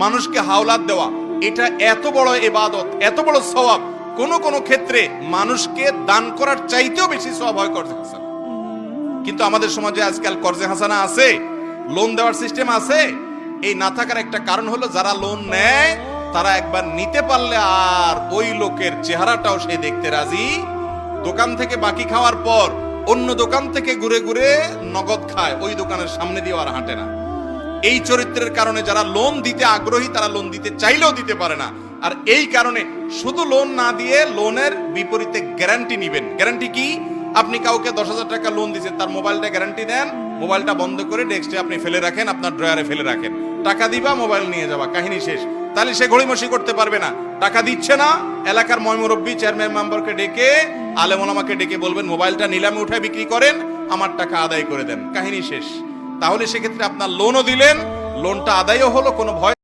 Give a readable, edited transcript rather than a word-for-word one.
মানুষকে হাওলাত দেওয়া, এটা এত বড় ইবাদত, এত বড় সওয়াব, কোন কোন ক্ষেত্রে মানুষকে দান করার চাইতেও বেশি সওয়াব হয় কর্জে হাসানা। কিন্তু আমাদের সমাজে আজকাল কর্জে হাসানা আছে, লোন দেওয়ার সিস্টেম আছে। এই না থাকার একটা কারণ হলো যারা লোন নেয় তারা একবার নিতে পারলে আর ওই লোকের চেহারাটাও সে দেখতে রাজি। দোকান থেকে বাকি খাওয়ার পর অন্য দোকান থেকে ঘুরে ঘুরে নগদ খায়, ওই দোকানের সামনে দিয়ে আর হাঁটে না। এই চরিত্রের কারণে যারা লোন দিতে আগ্রহী তারা লোন দিতে চাইলেও দিতে পারে না। আর এই কারণে শুধু লোন না দিয়ে লোনের বিপরীতে গ্যারান্টি নিবেন। গ্যারান্টি কি? আপনি কাউকে 10,000 টাকা লোন দিচ্ছেন, তার মোবাইলটা গ্যারান্টি দেন, মোবাইলটা বন্ধ করে ডেস্কে আপনি ফেলে রাখেন, আপনার ড্রয়ারে ফেলে রাখেন, টাকা দিবা মোবাইল নিয়ে যাবা, কাহিনী শেষ। তাহলে সে ঘড়িমসি করতে পারবে না। টাকা দিচ্ছে না, এলাকার ময়মুরব্বী চেয়ারম্যান মেম্বারকে ডেকে, আলেম ওলামাকে ডেকে বলবেন মোবাইলটা নিলামে উঠায় বিক্রি করেন, আমার টাকা আদায় করে দেন, কাহিনী শেষ। তাহলে সেক্ষেত্রে আপনার লোনও দিলেন, লোনটা আদায়ও হলো, কোনো ভয়